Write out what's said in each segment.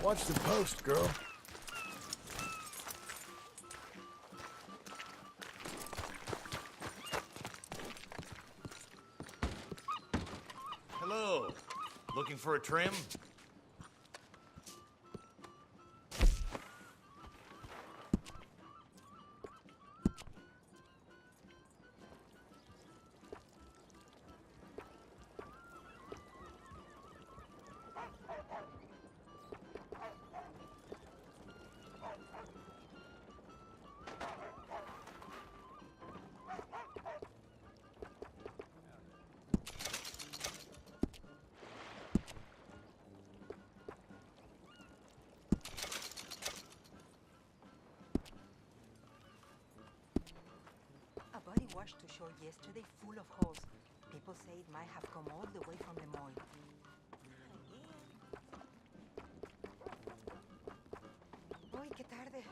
Watch the post, girl. Hello. Looking for a trim? A body washed to shore yesterday full of holes. People say it might have come all the way from the mall. Uy, qué tarde.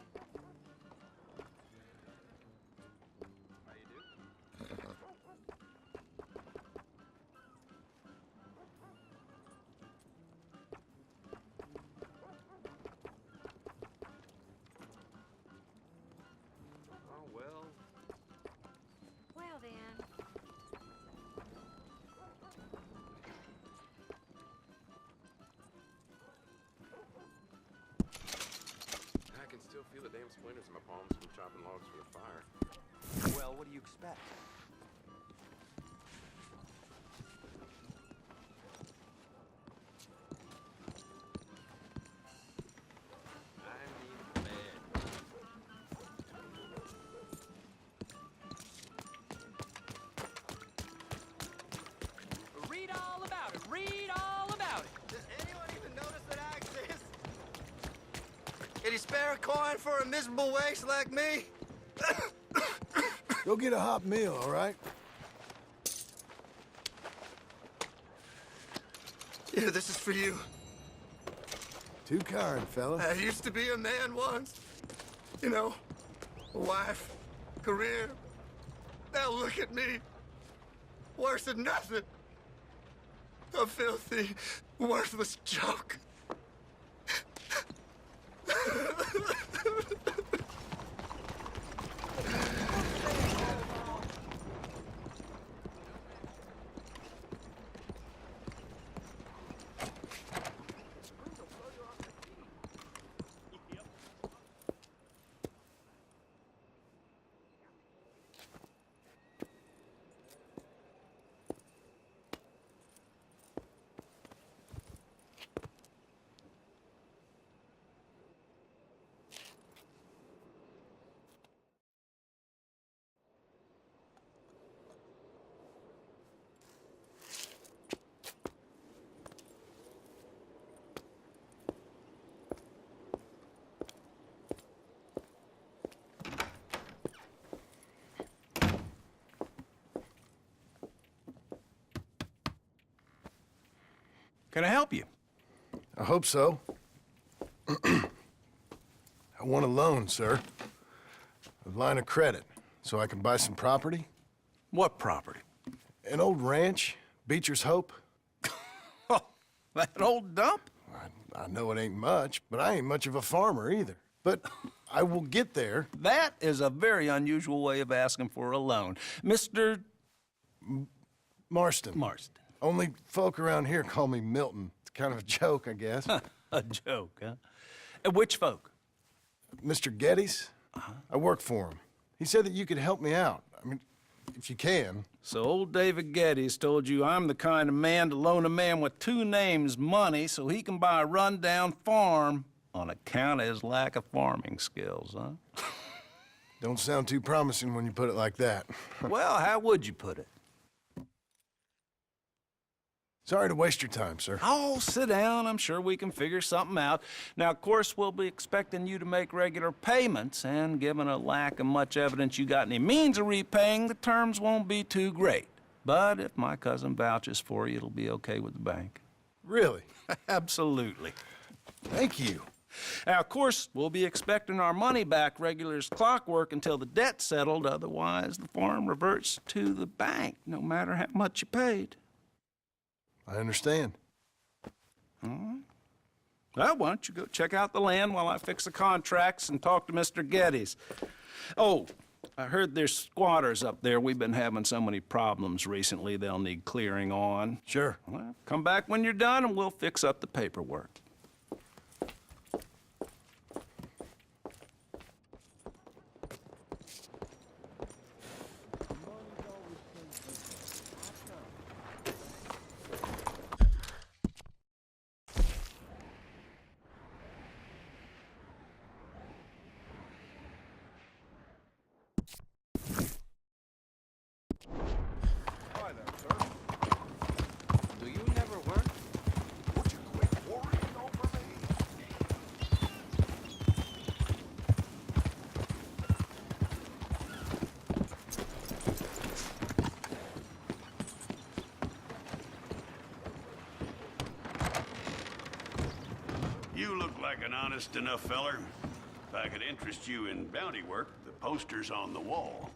Oh, well. Well, then. I can still feel the damn splinters in my palms from chopping logs for the fire. Well, what do you expect? I need bed. Read all about it. Read all about it. Does anyone even notice that I exist? Can you spare a coin for a miserable waste like me? Go get a hot meal, all right? Yeah, this is for you. Too kind, fella. I used to be a man once. You know, a wife, career. Now look at me. Worse than nothing. A filthy, worthless joke. Can I help you? I hope so. I want a loan, sir. A line of credit, so I can buy some property. What property? An old ranch, Beecher's Hope. Oh, that old dump? I know it ain't much, but I ain't much of a farmer either. But I will get there. That is a very unusual way of asking for a loan. Mr. Marston. Marston. Only folk around here call me Milton. It's kind of a joke, I guess. A joke, huh? And which folk? Mr. Geddes? I work for him. He said that you could help me out. I mean, if you can. So old David Geddes told you I'm the kind of man to loan a man with two names money so he can buy a rundown farm on account of his lack of farming skills, huh? Don't sound too promising when you put it like that. Well, how would you put it? Sorry to waste your time, sir. Oh, sit down. I'm sure we can figure something out. Now, of course, we'll be expecting you to make regular payments, and given a lack of much evidence you got any means of repaying, the terms won't be too great. But if my cousin vouches for you, it'll be okay with the bank. Really? Absolutely. Thank you. Now, of course, we'll be expecting our money back regular as clockwork until the debt's settled. Otherwise, the farm reverts to the bank, no matter how much you paid. I understand. All right. Well, why don't you go check out the land while I fix the contracts and talk to Mr. Geddes? Oh, I heard there's squatters up there. We've been having so many problems recently, they'll need clearing on. Sure. Well, come back when you're done and we'll fix up the paperwork. Hi there, sir. Do you never work? Would you quit worrying over me? You look like an honest enough feller. If I could interest you in bounty work, the poster's on the wall.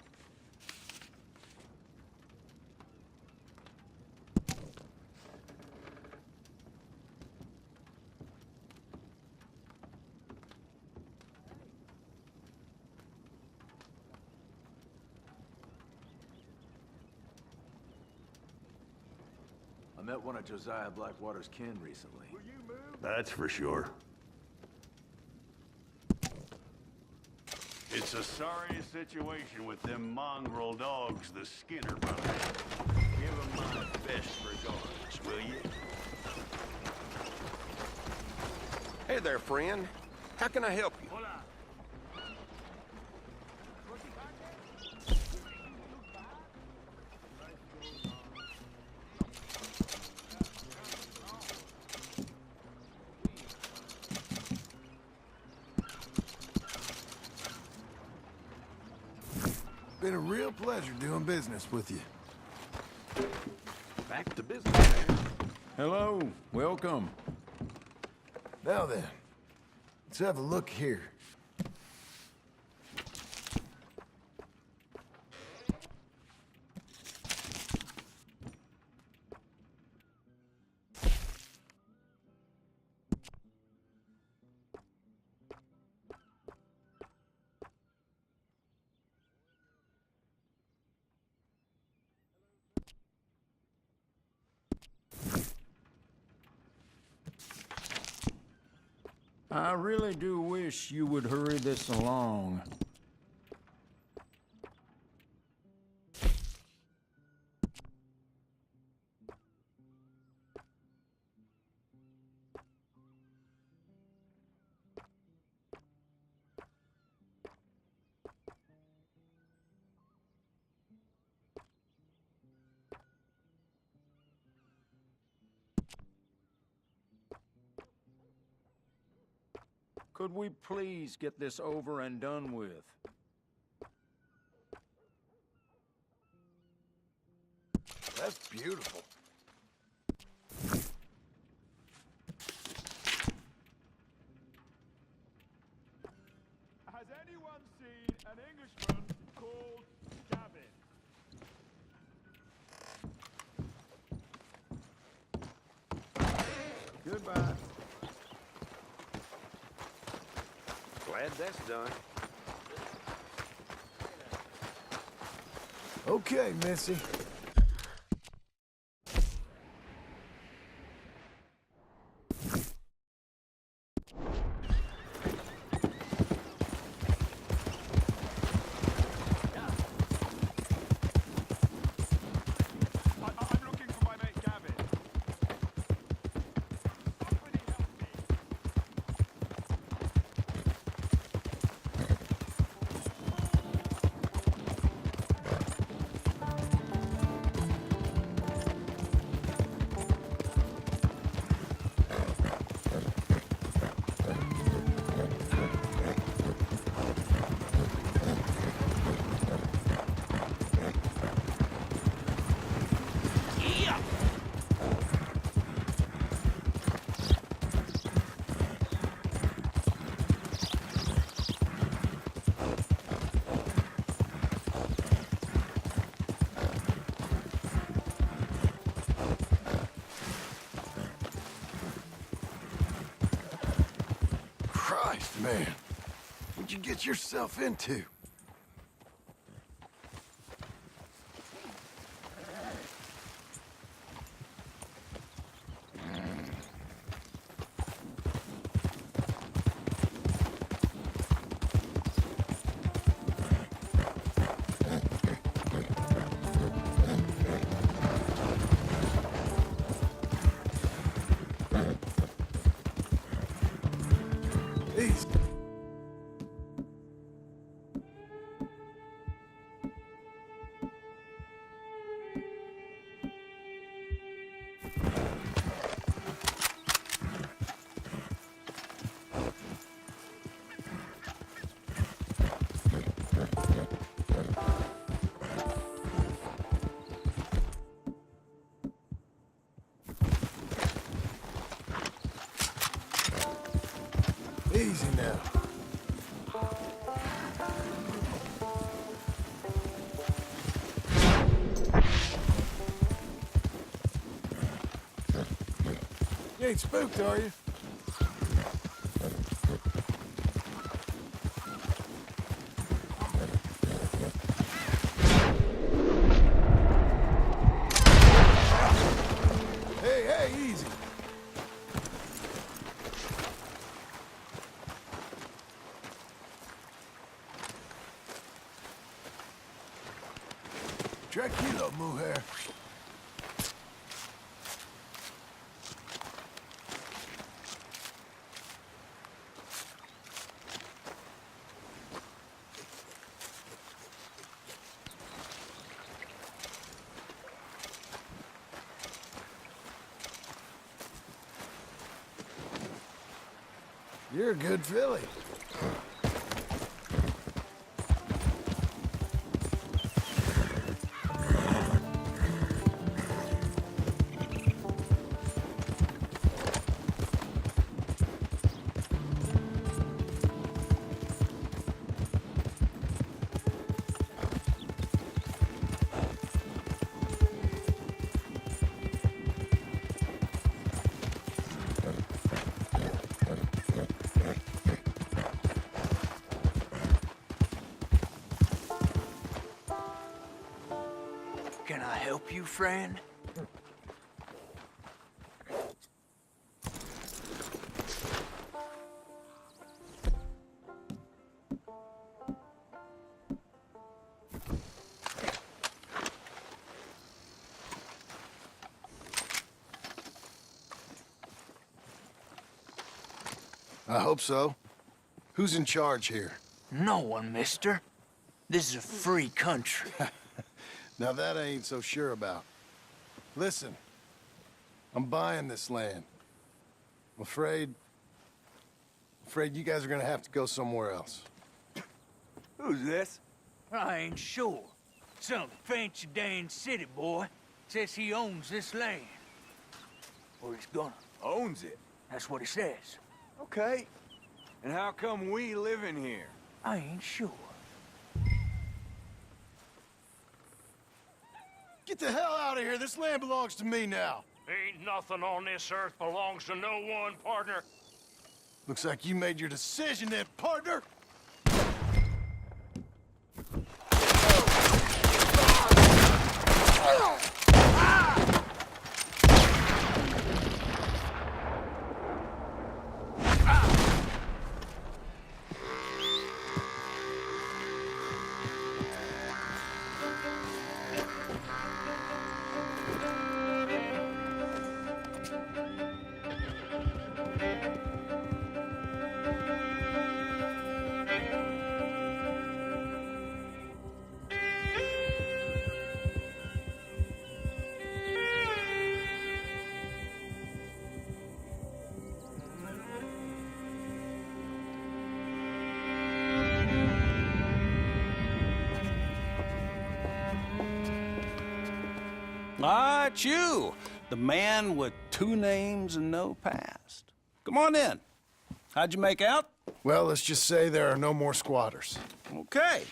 I met one of Josiah Blackwater's kin recently. That's for sure. It's a sorry situation with them mongrel dogs, the Skinner brothers. Give them my best regards, will you? Hey there, friend. How can I help you? Been a real pleasure doing business with you. Back to business, man. Hello, welcome. Now then, let's have a look here. I really do wish you would hurry this along. Could we please get this over and done with? That's beautiful. Has anyone seen an Englishman called Gavin? Goodbye. Glad that's done. Okay, Missy. I'm looking for my mate Gavin. Somebody help me. Man, what'd you get yourself into? Easy. Easy now. You ain't spooked, are you? Hey, hey, easy. Tranquilo, mujer. You're a good filly. Can I help you, friend? I hope so. Who's in charge here? No one, mister. This is a free country. Now that I ain't so sure about. Listen, I'm buying this land. I'm afraid you guys are gonna have to go somewhere else. Who's this? I ain't sure. Some fancy Dan city boy says he owns this land. Or he's gonna. Owns it. That's what he says. Okay. And how come we live in here? I ain't sure. Get the hell out of here. This land belongs to me now. Ain't nothing on this earth belongs to no one, partner. Looks like you made your decision then, partner. Ah, it's you, the man with 2 names and no past. Come on in. How'd you make out? Well, let's just say there are no more squatters. Okay.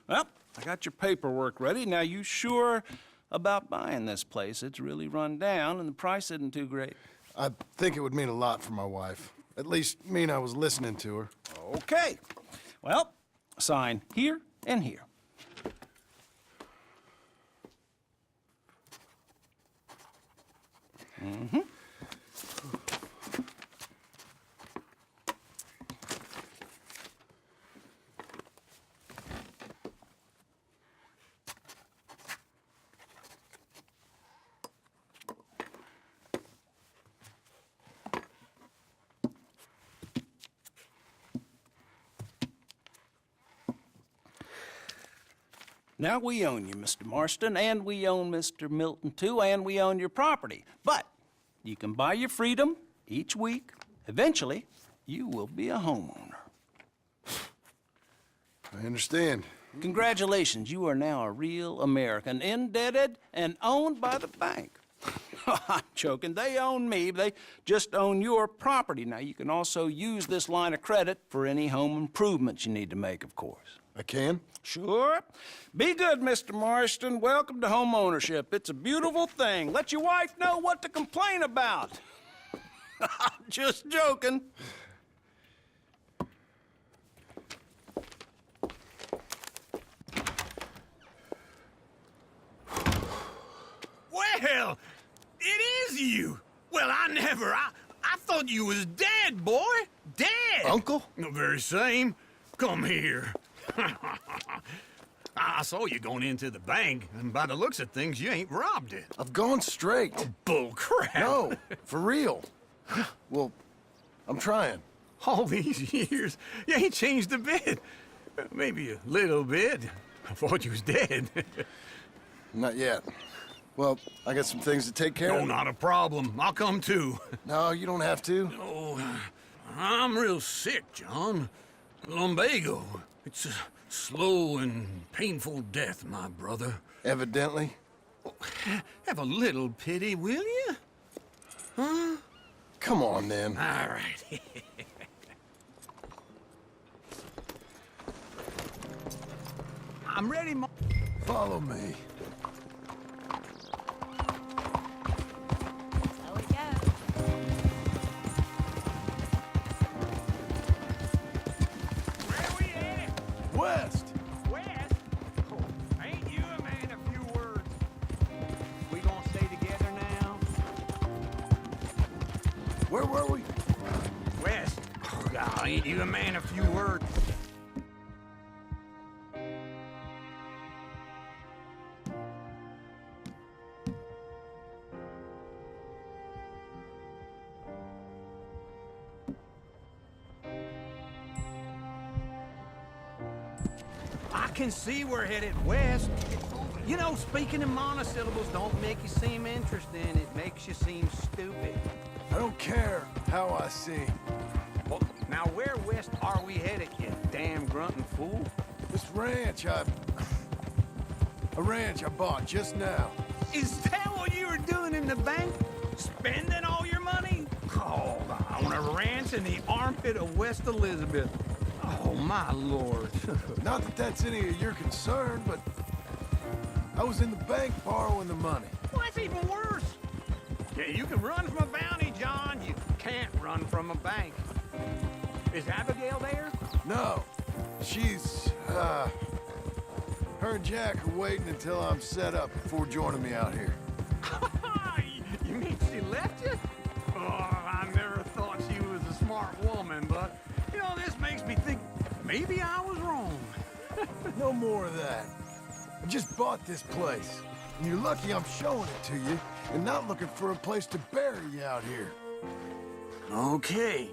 Well, I got your paperwork ready. Now, you sure about buying this place? It's really run down, and the price isn't too great. I think it would mean a lot for my wife. At least mean I was listening to her. Okay. Well, sign here and here. Mm-hmm. Now, we own you, Mr. Marston, and we own Mr. Milton, too, and we own your property. But you can buy your freedom each week. Eventually, you will be a homeowner. I understand. Congratulations, you are now a real American, indebted and owned by the bank. I'm joking. They own me. They just own your property. Now, you can also use this line of credit for any home improvements you need to make, of course. I can? Sure. Be good, Mr. Marston. Welcome to home ownership. It's a beautiful thing. Let your wife know what to complain about. Just joking. Well, it is you. Well, I thought you was dead, boy. Dead. Uncle? The very same. Come here. I saw you going into the bank, and by the looks of things, you ain't robbed it. I've gone straight. Oh, bull crap. No, for real. Well, I'm trying. All these years, you ain't changed a bit. Maybe a little bit. I thought you was dead. Not yet. Well, I got some things to take care No, of. not a problem. I'll come too. No, you don't have to. Oh, I'm real sick, John. Lumbago. It's a slow and painful death, my brother. Evidently. Have a little pity, will you? Huh? Come on, then. All right. I'm ready, Follow me. So it goes. Where we at? West! West? Oh, ain't you a man of few words? We gonna stay together now? Where were we? West. Oh, God, ain't you a man of few words? I can see we're headed west. You know, speaking in monosyllables don't make you seem interesting. It makes you seem stupid. I don't care how I sing. Well, now where west are we headed, you damn grunting fool? This ranch a ranch I bought just now. Is that what you were doing in the bank? Spending all your money? Oh, on a ranch in the armpit of West Elizabeth. Oh, my lord. Not that that's any of your concern, but I was in the bank borrowing the money. Well, that's even worse. Yeah, you can run from a bounty, John. You can't run from a bank. Is Abigail there? No, she's, her and Jack are waiting until I'm set up before joining me out here. You mean she left you? Oh, I never thought she was a smart woman, but, you know, this makes me think maybe I was wrong. No more of that. I just bought this place, and you're lucky I'm showing it to you and not looking for a place to bury you out here. Okay.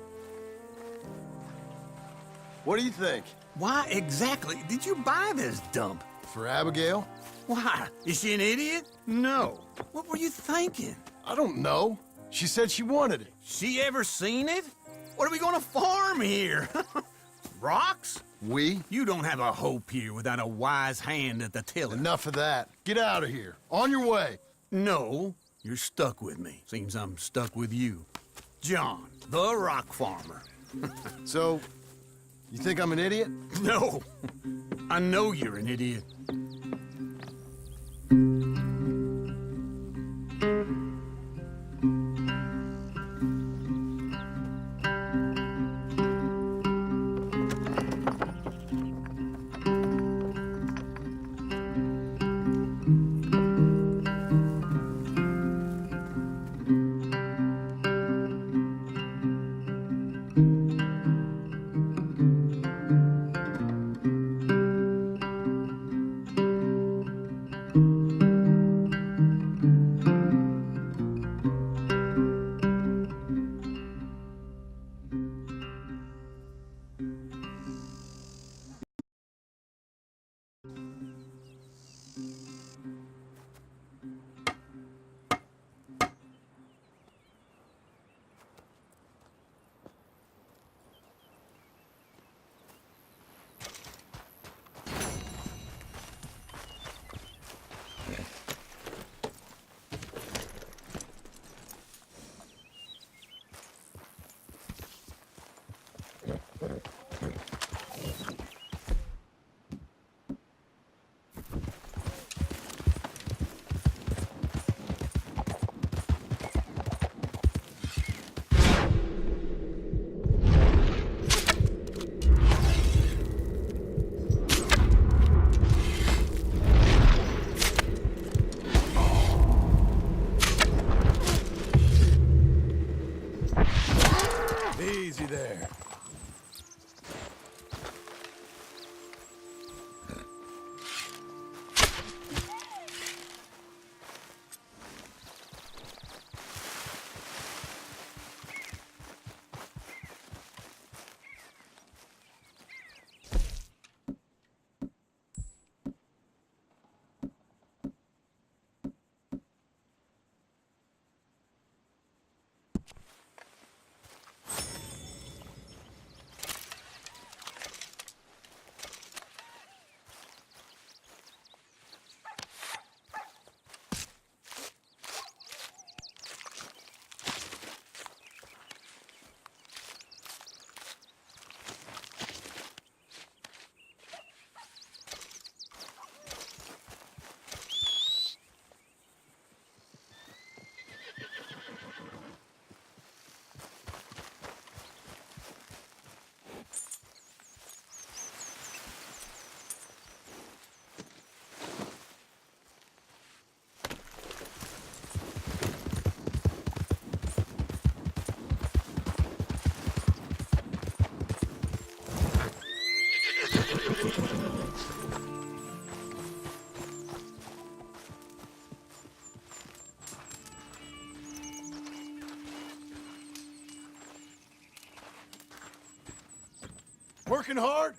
What do you think? Why exactly did you buy this dump? For Abigail? Why? Is she an idiot? No. What were you thinking? I don't know. She said she wanted it. She ever seen it? What are we gonna farm here? Rocks? We? You don't have a hope here without a wise hand at the tiller. Enough of that. Get out of here. On your way. No, you're stuck with me. Seems I'm stuck with you. John, the rock farmer. So, you think I'm an idiot? No, I know you're an idiot. there. Working hard?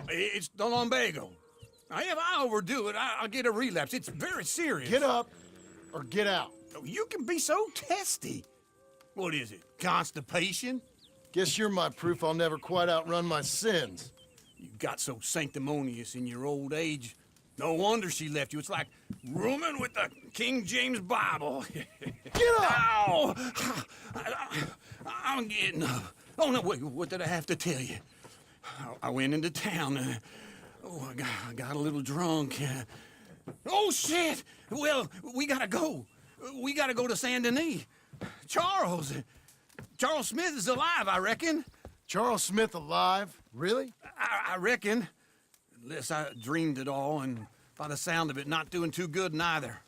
It's the lumbago. Now, if I overdo it, I'll get a relapse. It's very serious. Get up or get out. You can be so testy. What is it, constipation? Guess you're my proof I'll never quite outrun my sins. You got so sanctimonious in your old age. No wonder she left you. It's like rooming with the King James Bible. Get up! Ow! I'm getting up. Oh, no, wait, what did I have to tell you? I went into town. I got a little drunk. Oh, shit! Well, we gotta go. We gotta go to Saint Denis. Charles Smith is alive, I reckon. Charles Smith alive? Really? I reckon. Unless I dreamed it all, and by the sound of it, not doing too good neither.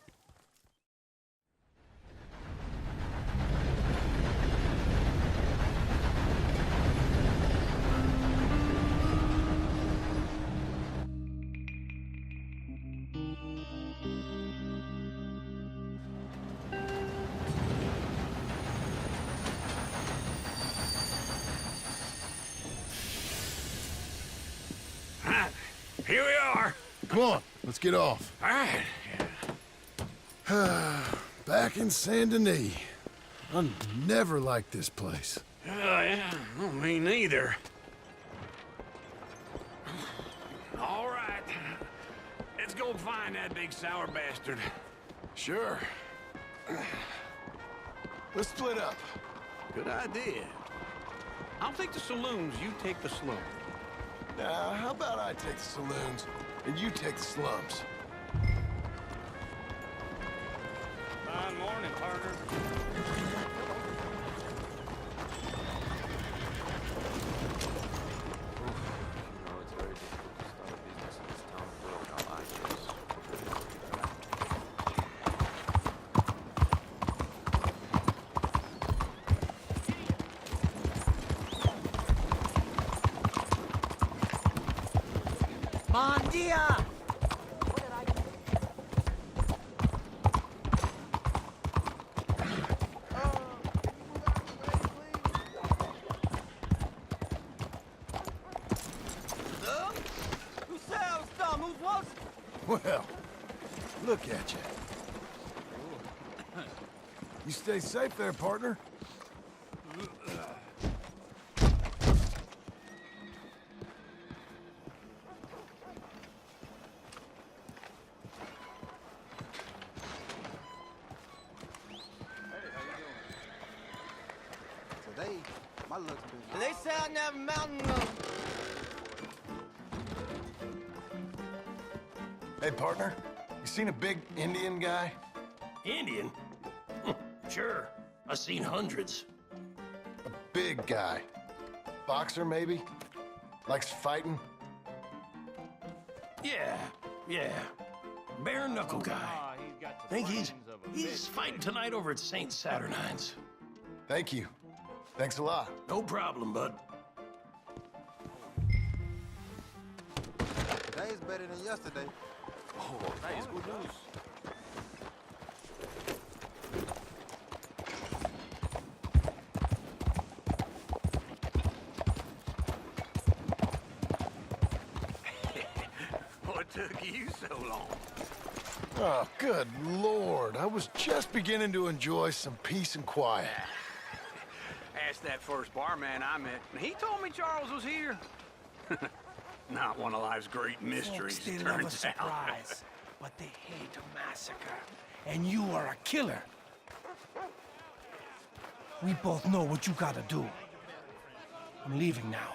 Here we are. Come on, let's get off. All right. Back in Saint Denis. I never liked this place. Yeah, well, me neither. All right. Let's go find that big sour bastard. Sure. Let's split up. Good idea. I'll take the saloons, you take the slums. Now, how about I take the saloons and you take the slums? Fine morning, partner. It's very difficult to start a business in this town without ideas. Bon dia! Well, look at you. You stay safe there, partner. Today, my luck's been... They say I never mountain road. Hey, partner, you seen a big Indian guy? Indian? Sure. I've seen hundreds. A big guy. Boxer, maybe? Likes fighting? Yeah. Bare knuckle guy. Think he's fighting tonight over at St. Saturnine's. Thank you. Thanks a lot. No problem, bud. Today's better than yesterday. Oh, that is good news. What took you so long? Oh, good Lord. I was just beginning to enjoy some peace and quiet. Asked that first barman I met, and he told me Charles was here. Not one of life's great mysteries, Folks, they love a turns out. surprise, but they hate a massacre. And you are a killer. We both know what you gotta do. I'm leaving now.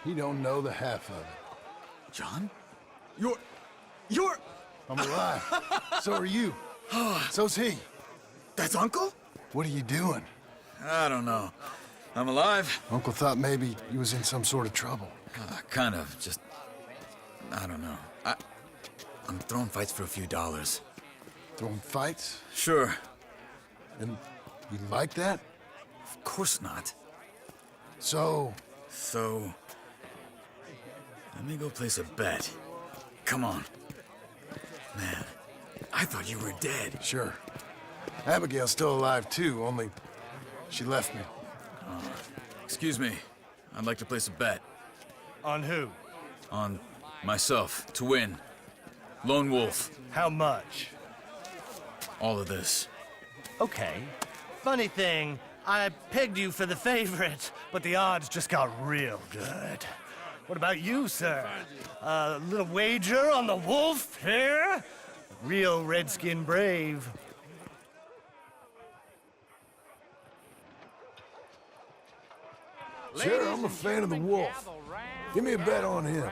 You don't know the half of it. John? You're... I'm alive. So are you. So's he. That's Uncle? What are you doing? I don't know. I'm alive. Uncle thought maybe you was in some sort of trouble. Kind of. Just... I don't know. I'm throwing fights for a few dollars. Throwing fights? Sure. And you like that? Of course not. So... So... Let me go place a bet. Come on. Man, I thought you were dead. Sure. Abigail's still alive, too, only she left me. Excuse me. I'd like to place a bet. On who? On myself, to win. Lone Wolf. How much? All of this. Okay. Funny thing, I pegged you for the favorite, but the odds just got real good. What about you, sir? A little wager on the wolf here? Real redskin brave. Sure, I'm a fan of the wolf. Give me a bet on him.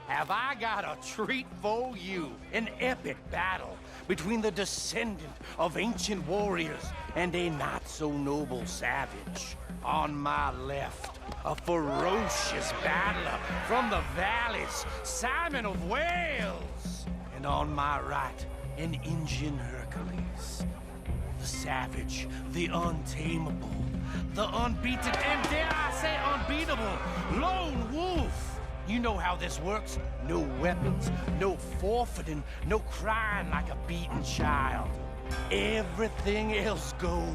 Have I got a treat for you? An epic battle between the descendant of ancient warriors and a not-so-noble savage. On my left, a ferocious battler from the valleys, Simon of Wales. And on my right, an Indian Hercules. The savage, the untamable, the unbeaten, and dare I say unbeatable, Lone Wolf. You know how this works. No weapons, no forfeiting, no crying like a beaten child. Everything else goes.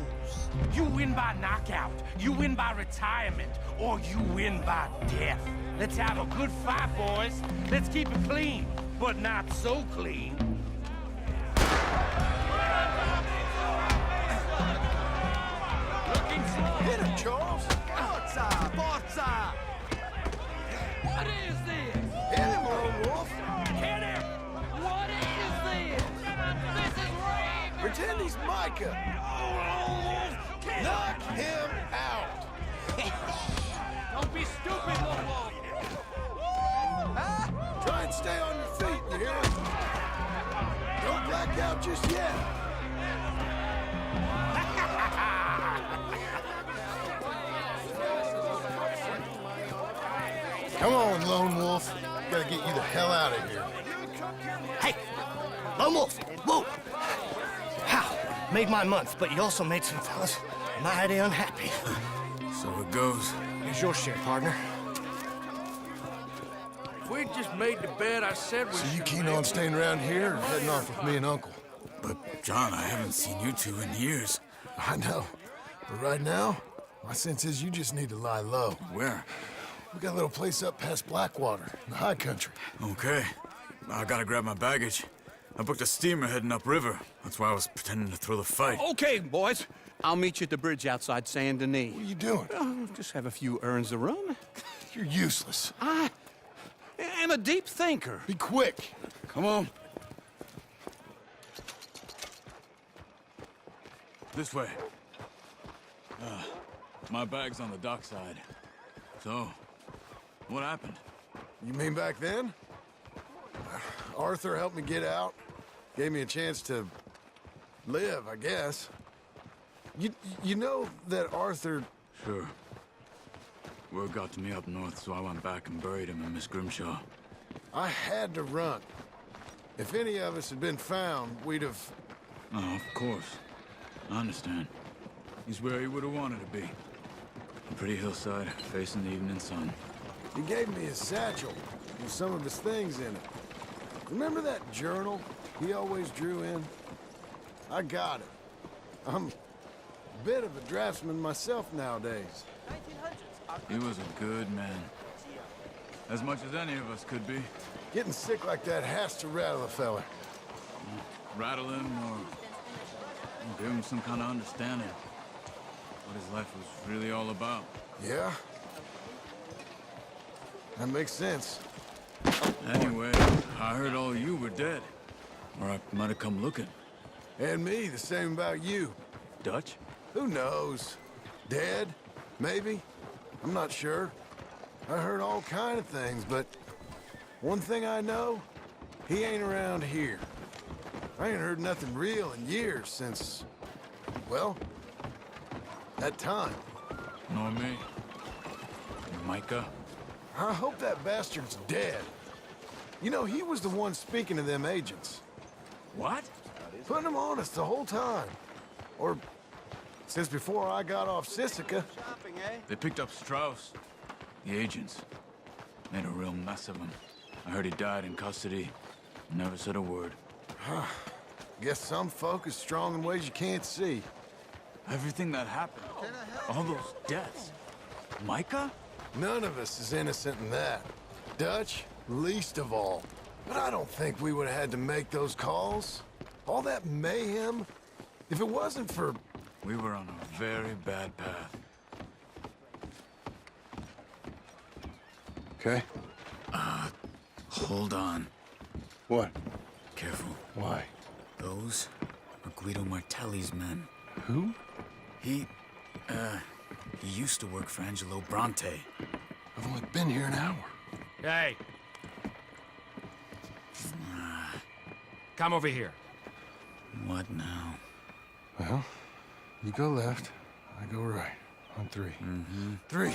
You win by knockout, you win by retirement, or you win by death. Let's have a good fight, boys. Let's keep it clean, but not so clean. Looking slow. Hit him, Charles. Forza! Forza! What is this? Hit him, Lone Wolf. Hit him! What is this? This is rape! Pretend he's Micah. Knock him out. Don't be stupid, Lobo! Try and stay on your feet, you hear me? Don't black out just yet. Come on, Lone Wolf. Gotta get you the hell out of here. Hey! Lone Wolf! Whoa! How? Made my month, but you also made some fellas mighty unhappy. So it goes. Here's your share, partner. If we'd just made the bet I said we So you should keen make- on staying around here or heading off with me and Uncle? But, John, I haven't seen you two in years. I know. But right now, my sense is you just need to lie low. Where? We got a little place up past Blackwater, in the high country. Okay. I gotta grab my baggage. I booked a steamer heading upriver. That's why I was pretending to throw the fight. Okay, boys. I'll meet you at the bridge outside Saint Denis. What are you doing? Oh, just have a few errands to run. You're useless. I am a deep thinker. Be quick. Come on. This way. My bag's on the dockside. So, what happened? You mean back then? Arthur helped me get out. Gave me a chance to live, I guess. You know that Arthur... Sure. Word got to me up north, so I went back and buried him in Miss Grimshaw. I had to run. If any of us had been found, we'd have... Oh, of course. I understand. He's where he would have wanted to be. A pretty hillside, facing the evening sun. He gave me his satchel with some of his things in it. Remember that journal he always drew in? I got it. I'm a bit of a draftsman myself nowadays. He was a good man. As much as any of us could be. Getting sick like that has to rattle a fella. Rattle him or give him some kind of understanding. What his life was really all about. Yeah? That makes sense. Anyway, I heard all you were dead. Or I might have come looking. And me, the same about you. Dutch? Who knows? Dead? Maybe? I'm not sure. I heard all kind of things, but one thing I know, he ain't around here. I ain't heard nothing real in years since, well, that time. Nor me. And Micah? I hope that bastard's dead. You know, he was the one speaking to them agents. What? Putting them on us the whole time. Or since before I got off Sisika. They picked up Strauss. The agents. Made a real mess of him. I heard he died in custody. Never said a word. Guess some folk is strong in ways you can't see. Everything that happened. All those deaths. Micah? None of us is innocent in that. Dutch, least of all. But I don't think we would have had to make those calls. All that mayhem. If it wasn't for... We were on a very bad path. Okay. Hold on. What? Careful. Why? Those are Guido Martelli's men. Who? He used to work for Angelo Bronte. I've only been here an hour. Hey! Come over here. What now? Well, you go left, I go right. On three. Mm-hmm. 3.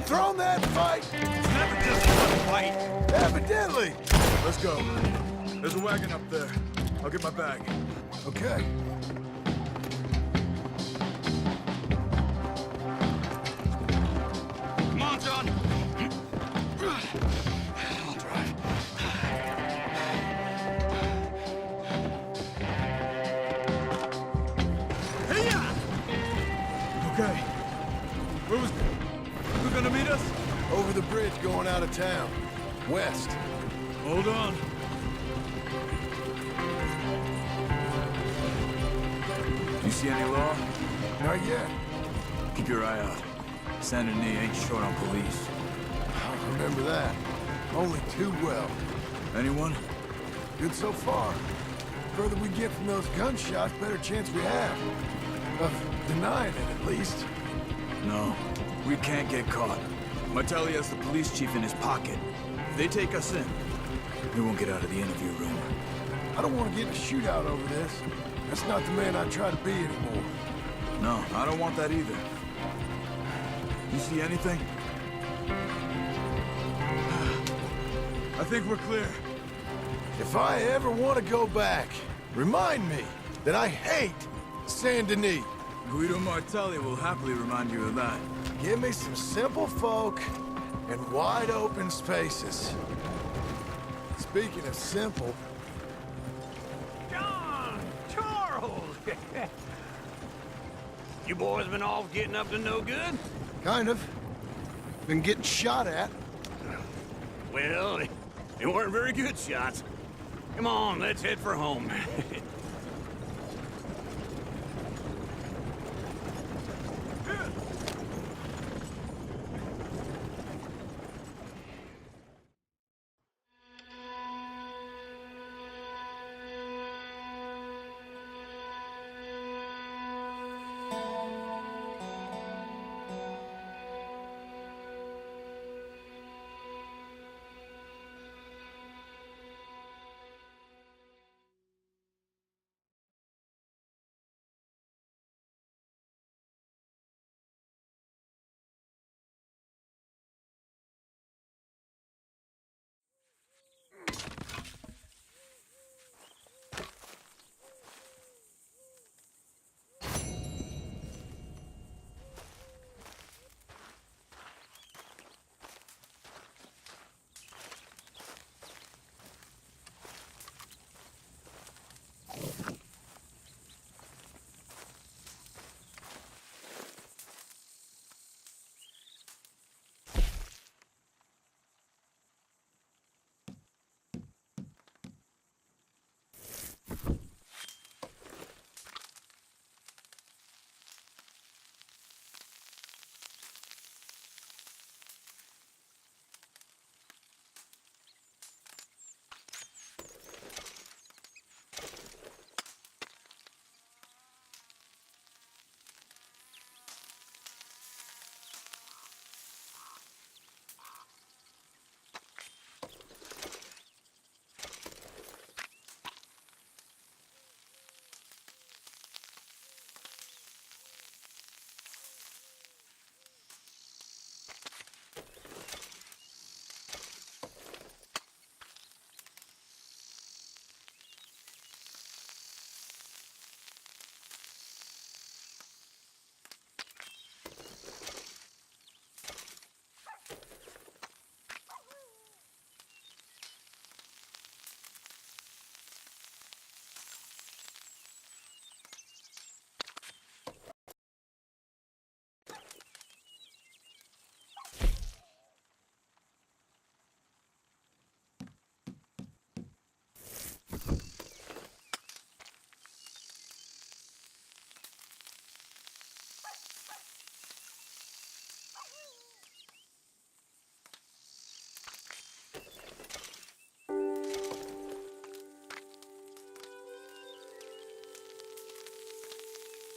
Thrown that fight? It's never just one fight. Evidently. Let's go. There's a wagon up there. I'll get my bag. Okay. Come on, John. I'll drive. Hey-ya! Okay. Who's gonna meet us? Over the bridge going out of town. West. Hold on. You see any law? Not yet. Keep your eye out. Saint Denis ain't short on police. I remember that. Only too well. Anyone? Good so far. Further we get from those gunshots, better chance we have. Of denying it, at least. No. We can't get caught. Martelli has the police chief in his pocket. If they take us in, we won't get out of the interview room. I don't want to get in a shootout over this. That's not the man I try to be anymore. No, I don't want that either. You see anything? I think we're clear. If I ever want to go back, remind me that I hate Saint Denis. Guido Martelli will happily remind you of that. Give me some simple folk and wide open spaces. Speaking of simple... John! Charles! You boys been off getting up to no good? Kind of. Been getting shot at. Well, they weren't very good shots. Come on, let's head for home.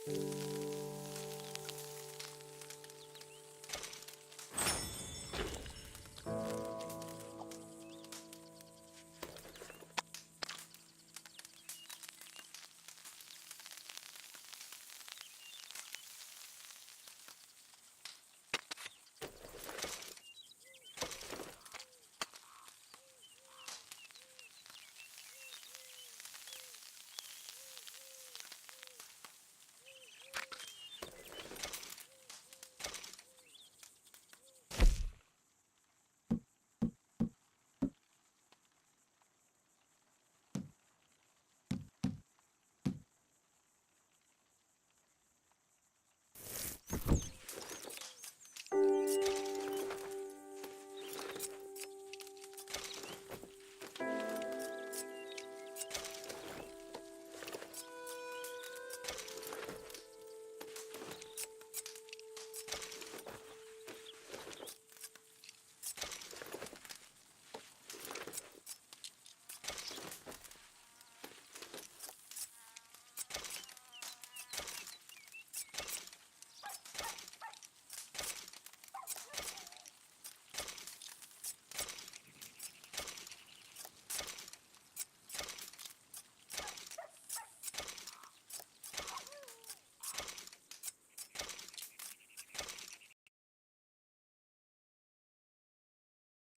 You